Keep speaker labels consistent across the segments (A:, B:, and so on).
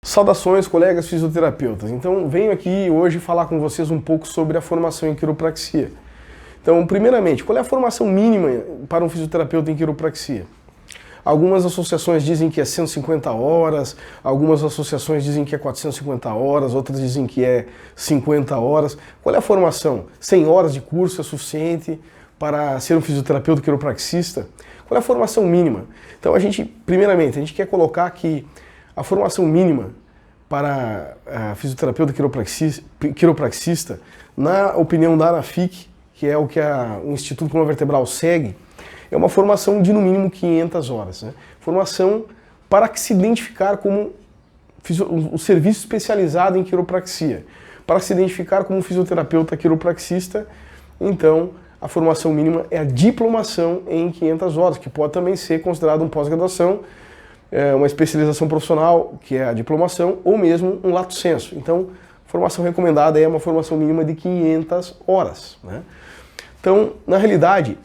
A: Saudações, colegas fisioterapeutas. Então, venho aqui hoje falar com vocês um pouco sobre a formação em quiropraxia. Então, primeiramente, qual é a formação mínima para um fisioterapeuta em quiropraxia? Algumas associações dizem que é 150 horas, algumas associações dizem que é 450 horas, outras dizem que é 50 horas. Qual é a formação? 100 horas de curso é suficiente para ser um fisioterapeuta quiropraxista? Qual é a formação mínima? Então, primeiramente, a gente quer colocar que a formação mínima para a fisioterapeuta quiropraxista, na opinião da ANAFIC, que é o que o Instituto Coluna Vertebral segue, é uma formação de no mínimo 500 horas. Né? Formação para que se identificar como um serviço especializado em quiropraxia. Para se identificar como um fisioterapeuta quiropraxista, então a formação mínima é a diplomação em 500 horas, que pode também ser considerado um pós-graduação, uma especialização profissional, que é a diplomação, ou mesmo um lato sensu. Então, a formação recomendada é uma formação mínima de 500 horas. Né? Então, na realidade,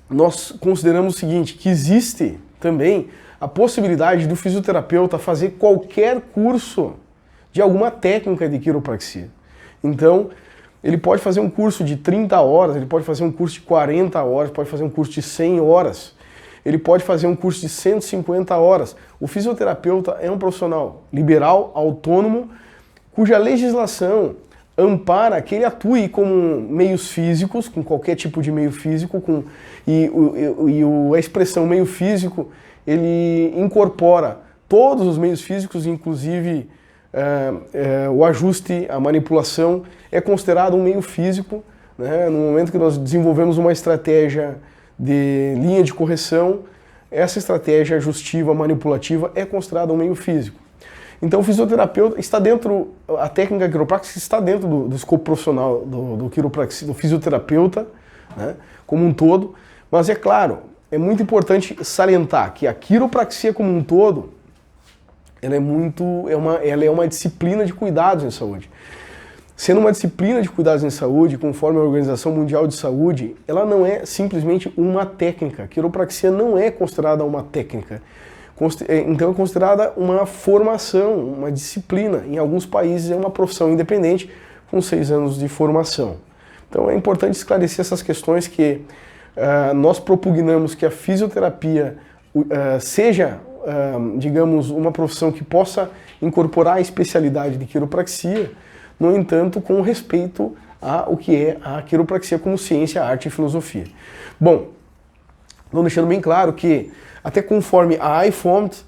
A: nós consideramos o seguinte, que existe também a possibilidade do fisioterapeuta fazer qualquer curso de alguma técnica de quiropraxia. Então, ele pode fazer um curso de 30 horas, ele pode fazer um curso de 40 horas, pode fazer um curso de 100 horas, ele pode fazer um curso de 150 horas. O fisioterapeuta é um profissional liberal, autônomo, cuja legislação ampara que ele atue com meios físicos, com qualquer tipo de meio físico, a expressão meio físico, ele incorpora todos os meios físicos, inclusive o ajuste, a manipulação, é considerado um meio físico. Né? No momento que nós desenvolvemos uma estratégia de linha de correção, essa estratégia ajustiva, manipulativa, é considerada um meio físico. Então o fisioterapeuta está dentro, a técnica quiroprática está dentro do escopo profissional do fisioterapeuta, né, como um todo, mas é claro, é muito importante salientar que a quiropraxia como um todo, ela é uma disciplina de cuidados em saúde. Sendo uma disciplina de cuidados em saúde, conforme a Organização Mundial de Saúde, ela não é simplesmente uma técnica. A quiropraxia não é considerada uma técnica. Então é considerada uma formação, uma disciplina. Em alguns países é uma profissão independente com 6 anos de formação. Então é importante esclarecer essas questões que nós propugnamos que a fisioterapia seja, digamos, uma profissão que possa incorporar a especialidade de quiropraxia, no entanto, com respeito ao que é a quiropraxia como ciência, arte e filosofia. Bom, estou deixando bem claro que, até conforme a IFOMT,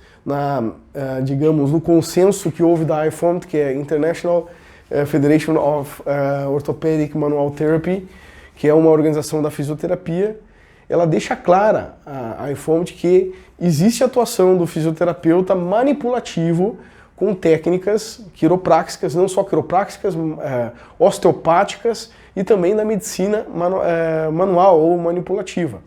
A: digamos, no consenso que houve da IFOMT, que é International Federation of Orthopedic Manual Therapy, que é uma organização da fisioterapia, ela deixa clara, a IFOMT, que existe atuação do fisioterapeuta manipulativo com técnicas quiropráxicas, não só quiropráxicas, osteopáticas e também da medicina manual ou manipulativa.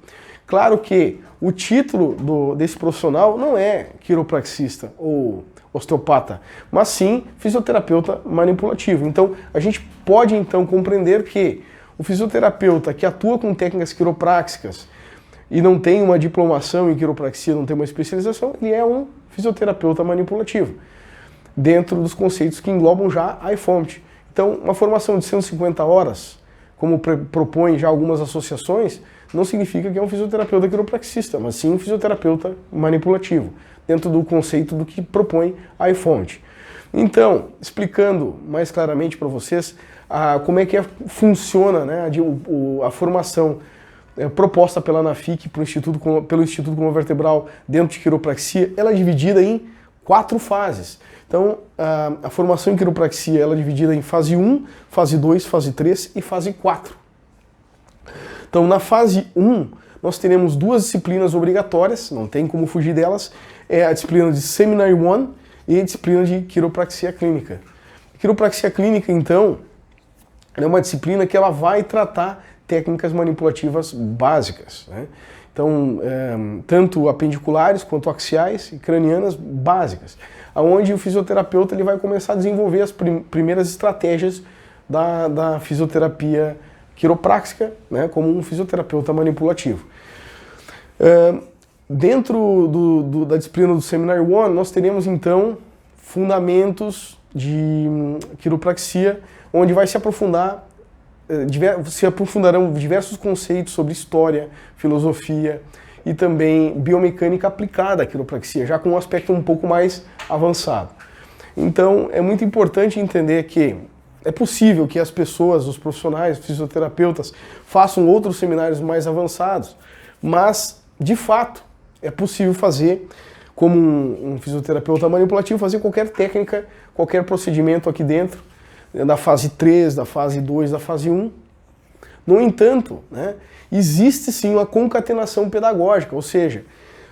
A: Claro que o título desse profissional não é quiropraxista ou osteopata, mas sim fisioterapeuta manipulativo. Então, a gente pode então compreender que o fisioterapeuta que atua com técnicas quiropráxicas e não tem uma diplomação em quiropraxia, não tem uma especialização, ele é um fisioterapeuta manipulativo, dentro dos conceitos que englobam já a IFOMT. Então, uma formação de 150 horas, como propõem já algumas associações, não significa que é um fisioterapeuta quiropraxista, mas sim um fisioterapeuta manipulativo, dentro do conceito do que propõe a IFOMT. Então, explicando mais claramente para vocês como é que funciona, né, a formação proposta pela ANAFIC pelo Instituto Coluna Vertebral dentro de quiropraxia, ela é dividida em 4 fases. Então, a formação em quiropraxia ela é dividida em fase 1, fase 2, fase 3 e fase 4. Então, na fase 1, nós teremos 2 disciplinas obrigatórias, não tem como fugir delas, é a disciplina de Seminary 1 e a disciplina de quiropraxia clínica. A quiropraxia clínica, então, é uma disciplina que ela vai tratar técnicas manipulativas básicas, né? Então, tanto apendiculares quanto axiais e cranianas básicas, onde o fisioterapeuta ele vai começar a desenvolver as primeiras estratégias da fisioterapia quiropráxica, né, como um fisioterapeuta manipulativo. Dentro da disciplina do Seminary 1, nós teremos então fundamentos de quiropraxia, onde vai se aprofundar, se aprofundarão diversos conceitos sobre história, filosofia e também biomecânica aplicada à quiropraxia, já com um aspecto um pouco mais avançado. Então, é muito importante entender que é possível que as pessoas, os profissionais, os fisioterapeutas, façam outros seminários mais avançados, mas, de fato, é possível fazer, como um fisioterapeuta manipulativo, fazer qualquer técnica, qualquer procedimento aqui dentro, da fase 3, da fase 2, da fase 1. No entanto, né, existe sim uma concatenação pedagógica, ou seja,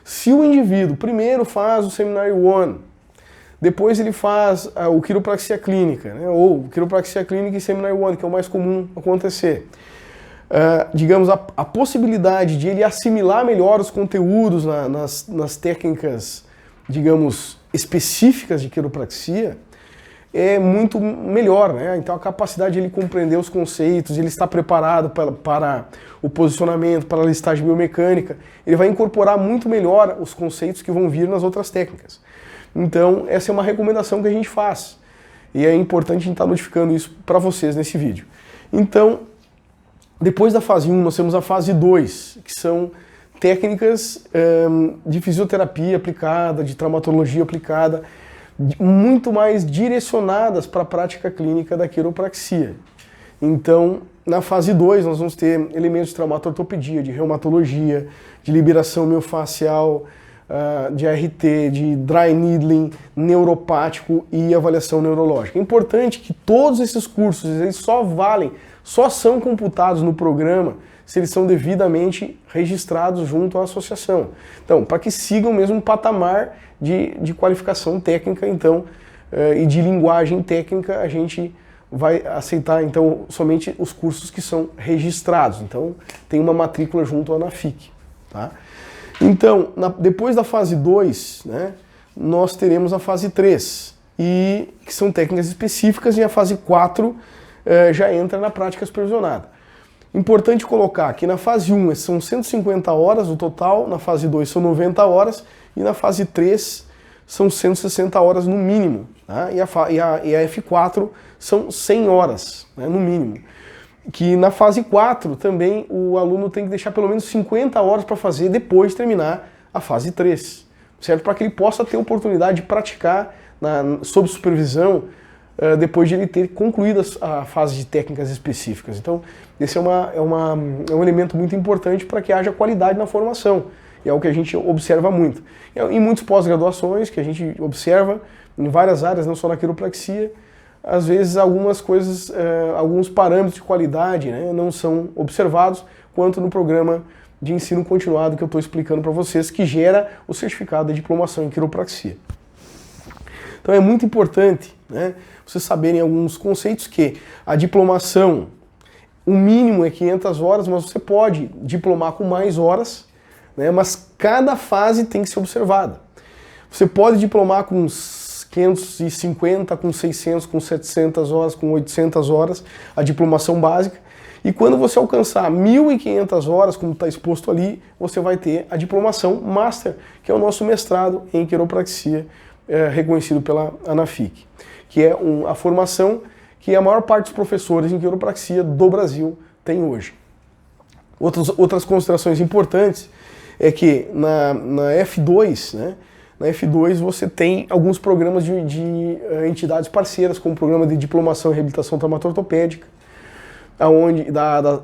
A: se o indivíduo primeiro faz o Seminário 1, depois ele faz o quiropraxia clínica, né, ou quiropraxia clínica e Seminário 1, que é o mais comum acontecer. Digamos, a possibilidade de ele assimilar melhor os conteúdos nas técnicas, digamos, específicas de quiropraxia é muito melhor, né? Então a capacidade de ele compreender os conceitos, ele estar preparado para o posicionamento, para a listagem biomecânica, ele vai incorporar muito melhor os conceitos que vão vir nas outras técnicas. Então essa é uma recomendação que a gente faz e é importante a gente estar notificando isso para vocês nesse vídeo. Então, depois da fase 1, nós temos a fase 2, que são técnicas de fisioterapia aplicada, de traumatologia aplicada, muito mais direcionadas para a prática clínica da quiropraxia. Então, na fase 2, nós vamos ter elementos de traumatortopedia, de reumatologia, de liberação miofascial, de ART, de dry needling, neuropático e avaliação neurológica. É importante que todos esses cursos eles só são computados no programa se eles são devidamente registrados junto à associação. Então, para que sigam o mesmo patamar de qualificação técnica, então, e de linguagem técnica, a gente vai aceitar, então, somente os cursos que são registrados. Então, tem uma matrícula junto à ANAFIC, tá? Então, depois da fase 2, né, nós teremos a fase 3, que são técnicas específicas, e a fase 4 já entra na prática supervisionada. Importante colocar que na fase 1 são 150 horas o total, na fase 2 são 90 horas e na fase 3 são 160 horas no mínimo, tá? E a F4 são 100 horas, né, no mínimo. Que na fase 4 também o aluno tem que deixar pelo menos 50 horas para fazer depois de terminar a fase 3, certo? Para que ele possa ter oportunidade de praticar sob supervisão depois de ele ter concluído a fase de técnicas específicas. Então, esse é um elemento muito importante para que haja qualidade na formação. E é o que a gente observa muito. Em muitas pós-graduações que a gente observa, em várias áreas, não só na quiropraxia, às vezes algumas coisas, alguns parâmetros de qualidade, né, não são observados, quanto no programa de ensino continuado que eu estou explicando para vocês, que gera o certificado de diplomação em quiropraxia. Então é muito importante, né, vocês saberem alguns conceitos, que a diplomação, o mínimo é 500 horas, mas você pode diplomar com mais horas, né, mas cada fase tem que ser observada. Você pode diplomar com 550, com 600, com 700 horas, com 800 horas, a diplomação básica. E quando você alcançar 1.500 horas, como está exposto ali, você vai ter a diplomação Master, que é o nosso mestrado em quiropraxia, reconhecido pela ANAFIC, que é a formação que a maior parte dos professores em quiropraxia do Brasil tem hoje. Outras considerações importantes é que na F2, né, na F2 você tem alguns programas de entidades parceiras, como o programa de diplomação e reabilitação traumatortopédica,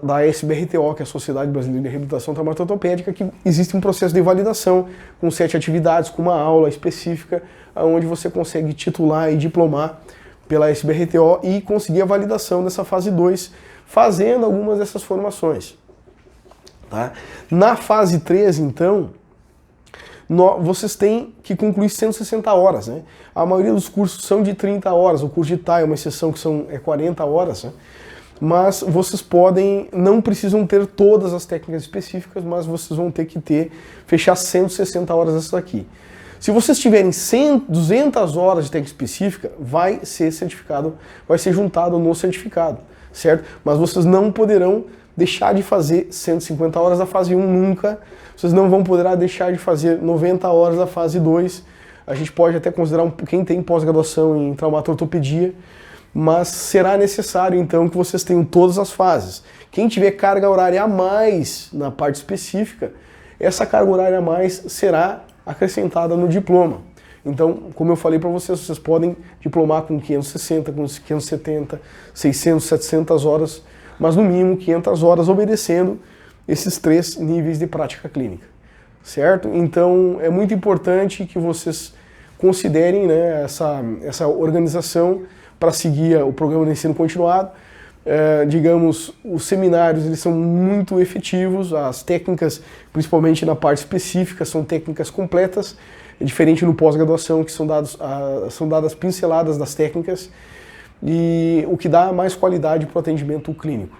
A: da SBRTO, que é a Sociedade Brasileira de Reabilitação Traumatortopédica, que existe um processo de validação com 7 atividades, com uma aula específica, onde você consegue titular e diplomar pela SBRTO e conseguir a validação dessa fase 2, fazendo algumas dessas formações. Tá? Na fase 3, então, vocês têm que concluir 160 horas. Né? A maioria dos cursos são de 30 horas, o curso de TAI é uma exceção que é 40 horas, né? Mas vocês não precisam ter todas as técnicas específicas, mas vocês vão ter que fechar 160 horas dessas aqui. Se vocês tiverem 200 horas de técnica específica, vai ser certificado, vai ser juntado no certificado, certo? Mas vocês não poderão deixar de fazer 150 horas da fase 1 nunca, vocês não vão poder deixar de fazer 90 horas da fase 2, a gente pode até considerar quem tem pós-graduação em traumato-ortopedia, mas será necessário então que vocês tenham todas as fases. Quem tiver carga horária a mais na parte específica, essa carga horária a mais será acrescentada no diploma. Então, como eu falei para vocês, vocês podem diplomar com 560, com 570, 600, 700 horas, mas no mínimo 500 horas obedecendo esses 3 níveis de prática clínica, certo? Então, é muito importante que vocês considerem, né, essa organização para seguir o programa de ensino continuado. Digamos, os seminários eles são muito efetivos, as técnicas, principalmente na parte específica, são técnicas completas, é diferente no pós-graduação, que são dadas pinceladas das técnicas, e o que dá mais qualidade para o atendimento clínico.